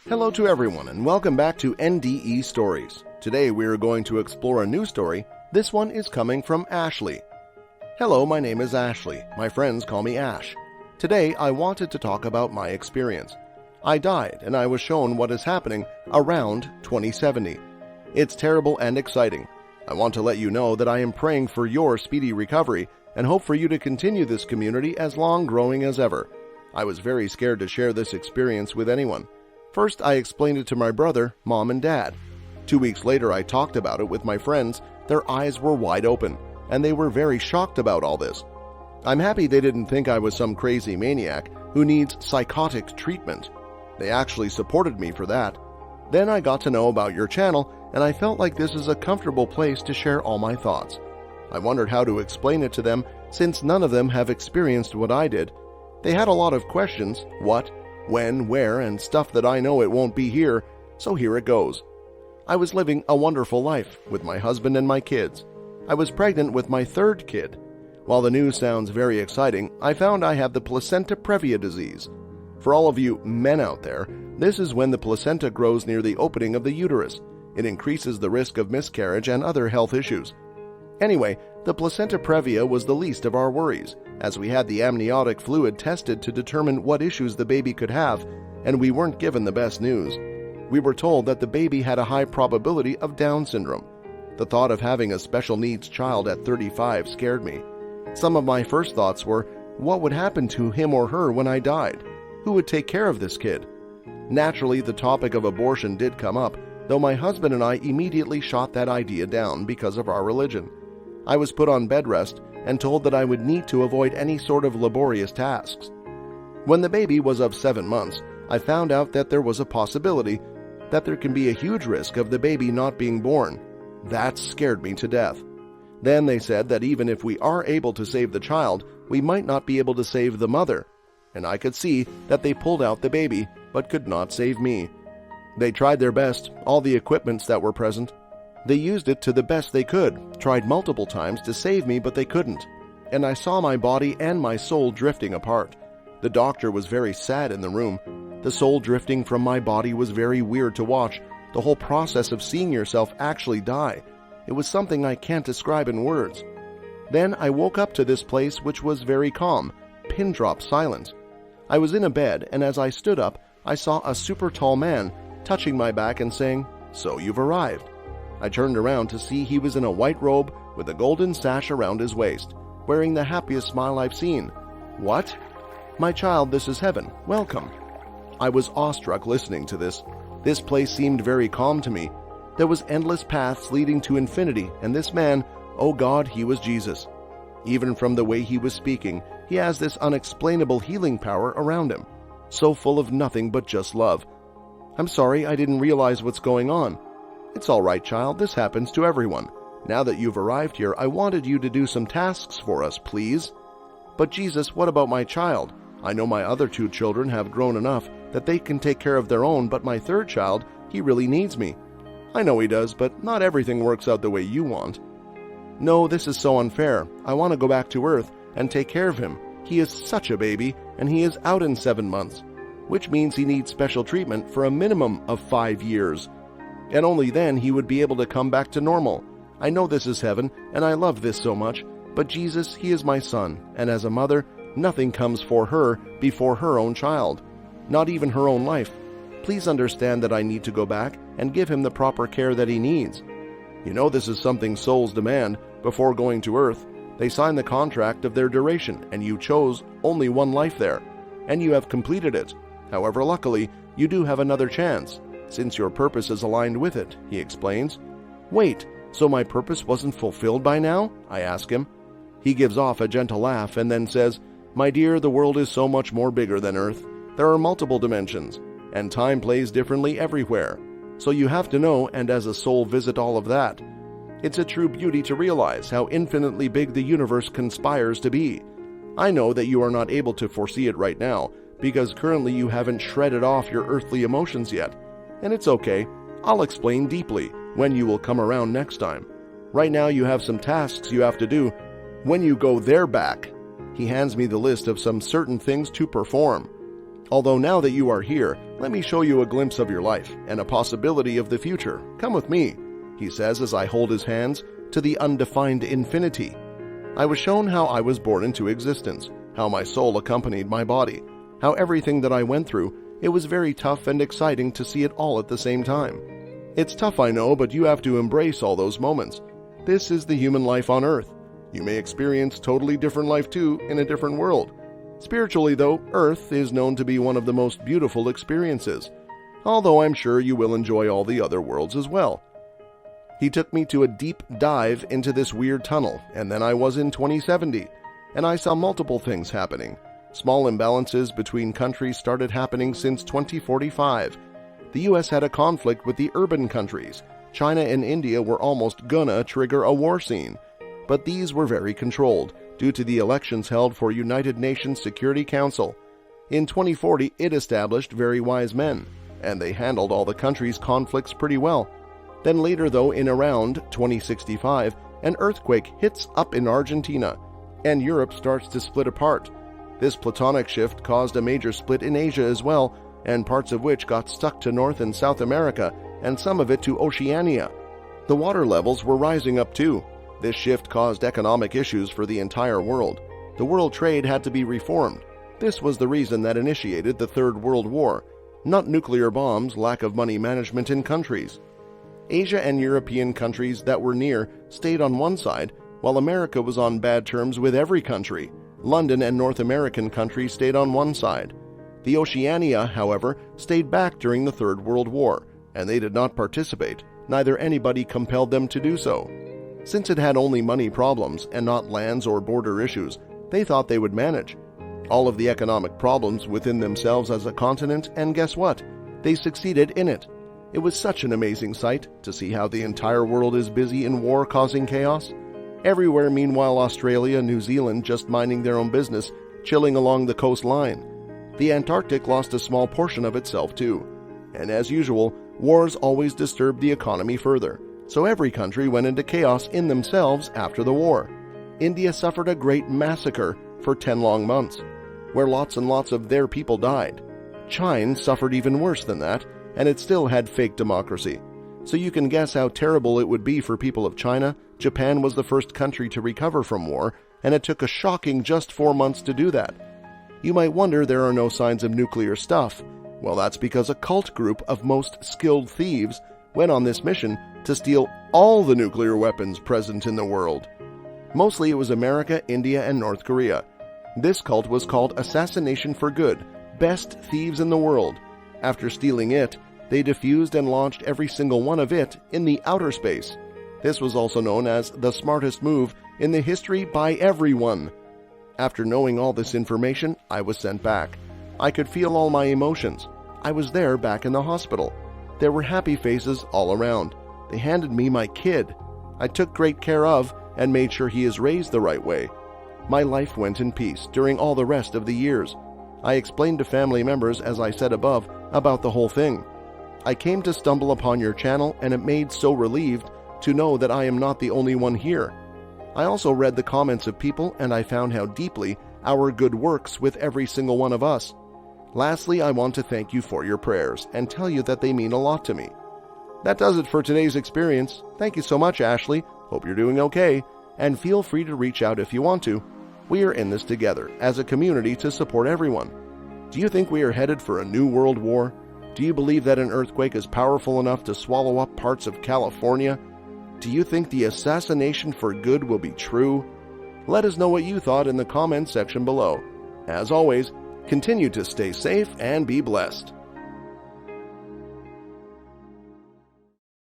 Hello to everyone and welcome back to NDE Stories. Today we are going to explore a new story. This one is coming from Ashley. Hello, my name is Ashley. My friends call me Ash. Today I wanted to talk about my experience. I died and I was shown what is happening around 2070. It's terrible and exciting. I want to let you know that I am praying for your speedy recovery and hope for you to continue this community as long growing as ever. I was very scared to share this experience with anyone. First, I explained it to my brother, mom, and dad. 2 weeks later, I talked about it with my friends. Their eyes were wide open, and they were very shocked about all this. I'm happy they didn't think I was some crazy maniac who needs psychotic treatment. They actually supported me for that. Then I got to know about your channel, and I felt like this is a comfortable place to share all my thoughts. I wondered how to explain it to them since none of them have experienced what I did. They had a lot of questions, what, when, where, and stuff that I know it won't be here, so here it goes. I was living a wonderful life with my husband and my kids. I was pregnant with my third kid. While the news sounds very exciting, I found I have the placenta previa disease. For all of you men out there, this is when the placenta grows near the opening of the uterus. It increases the risk of miscarriage and other health issues. Anyway, the placenta previa was the least of our worries, as we had the amniotic fluid tested to determine what issues the baby could have, and we weren't given the best news. We were told that the baby had a high probability of Down syndrome. The thought of having a special needs child at 35 scared me. Some of my first thoughts were, what would happen to him or her when I died? Who would take care of this kid? Naturally, the topic of abortion did come up, though my husband and I immediately shot that idea down because of our religion. I was put on bed rest and told that I would need to avoid any sort of laborious tasks. When the baby was of 7 months, I found out that there was a possibility that there can be a huge risk of the baby not being born. That scared me to death. Then they said that even if we are able to save the child, we might not be able to save the mother. And I could see that they pulled out the baby, but could not save me. They tried their best, all the equipments that were present. They used it to the best they could, tried multiple times to save me, but they couldn't. And I saw my body and my soul drifting apart. The doctor was very sad in the room. The soul drifting from my body was very weird to watch. The whole process of seeing yourself actually die. It was something I can't describe in words. Then I woke up to this place which was very calm, pin drop silence. I was in a bed, and as I stood up, I saw a super tall man touching my back and saying, "So you've arrived." I turned around to see he was in a white robe with a golden sash around his waist, wearing the happiest smile I've seen. What? My child, this is heaven. Welcome. I was awestruck listening to this. This place seemed very calm to me. There was endless paths leading to infinity, and this man, oh God, he was Jesus. Even from the way he was speaking, he has this unexplainable healing power around him, so full of nothing but just love. I'm sorry, I didn't realize what's going on. It's all right, child, this happens to everyone. Now that you've arrived here, I wanted you to do some tasks for us, please. But Jesus, what about my child? I know my other 2 children have grown enough that they can take care of their own, but my third child, he really needs me. I know he does, but not everything works out the way you want. No, this is so unfair. I want to go back to Earth and take care of him. He is such a baby, and he is out in 7 months, which means he needs special treatment for a minimum of 5 years. And only then he would be able to come back to normal. I know this is heaven, and I love this so much, but Jesus, he is my son, and as a mother, nothing comes for her before her own child, not even her own life. Please understand that I need to go back and give him the proper care that he needs. You know this is something souls demand before going to Earth. They sign the contract of their duration, and you chose only one life there, and you have completed it. However, luckily, you do have another chance, since your purpose is aligned with it, he explains. Wait, so my purpose wasn't fulfilled by now? I ask him. He gives off a gentle laugh and then says, My dear, the world is so much more bigger than Earth. There are multiple dimensions, and time plays differently everywhere. So you have to know and as a soul visit all of that. It's a true beauty to realize how infinitely big the universe conspires to be. I know that you are not able to foresee it right now, because currently you haven't shredded off your earthly emotions yet. And it's okay, I'll explain deeply when you will come around next time. Right now you have some tasks you have to do. When you go there back, he hands me the list of some certain things to perform. Although now that you are here, let me show you a glimpse of your life and a possibility of the future. Come with me," he says as I hold his hands to the undefined infinity. I was shown how I was born into existence, how my soul accompanied my body, how everything that I went through, it was very tough and exciting to see it all at the same time. It's tough, I know, but you have to embrace all those moments. This is the human life on Earth. You may experience totally different life too in a different world. Spiritually though, Earth is known to be one of the most beautiful experiences, although I'm sure you will enjoy all the other worlds as well. He took me to a deep dive into this weird tunnel, and then I was in 2070, and I saw multiple things happening. Small imbalances between countries started happening since 2045. The US had a conflict with the urban countries. China and India were almost gonna trigger a war scene, but these were very controlled due to the elections held for United Nations Security Council. In 2040, it established very wise men, and they handled all the countries' conflicts pretty well. Then later though, in around 2065, an earthquake hits up in Argentina, and Europe starts to split apart. This platonic shift caused a major split in Asia as well, and parts of which got stuck to North and South America, and some of it to Oceania. The water levels were rising up too. This shift caused economic issues for the entire world. The world trade had to be reformed. This was the reason that initiated the Third World War, not nuclear bombs, lack of money management in countries. Asia and European countries that were near stayed on one side, while America was on bad terms with every country. London and North American countries stayed on one side. The Oceania, however, stayed back during the Third World War, and they did not participate. Neither anybody compelled them to do so. Since it had only money problems and not lands or border issues, they thought they would manage all of the economic problems within themselves as a continent, and guess what? They succeeded in it. It was such an amazing sight to see how the entire world is busy in war causing chaos. Everywhere, meanwhile, Australia, New Zealand just minding their own business, chilling along the coastline. The Antarctic lost a small portion of itself too. And as usual, wars always disturb the economy further. So every country went into chaos in themselves after the war. India suffered a great massacre for 10 long months, where lots and lots of their people died. China suffered even worse than that, and it still had fake democracy. So you can guess how terrible it would be for people of China. Japan was the first country to recover from war, and it took a shocking just 4 months to do that. You might wonder there are no signs of nuclear stuff. Well, that's because a cult group of most skilled thieves went on this mission to steal all the nuclear weapons present in the world. Mostly it was America, India, and North Korea. This cult was called Assassination for Good, best thieves in the world. After stealing it, they defused and launched every single one of it in the outer space. This was also known as the smartest move in the history by everyone. After knowing all this information, I was sent back. I could feel all my emotions. I was there back in the hospital. There were happy faces all around. They handed me my kid. I took great care of and made sure he is raised the right way. My life went in peace during all the rest of the years. I explained to family members, as I said above, about the whole thing. I came to stumble upon your channel, and it made so relieved to know that I am not the only one here. I also read the comments of people, and I found how deeply our good works with every single one of us. Lastly, I want to thank you for your prayers and tell you that they mean a lot to me. That does it for today's experience. Thank you so much, Ashley. Hope you're doing okay, and feel free to reach out if you want to. We are in this together as a community to support everyone. Do you think we are headed for a new world war? Do you believe that an earthquake is powerful enough to swallow up parts of California? Do you think the assassination for good will be true? Let us know what you thought in the comments section below. As always, continue to stay safe and be blessed.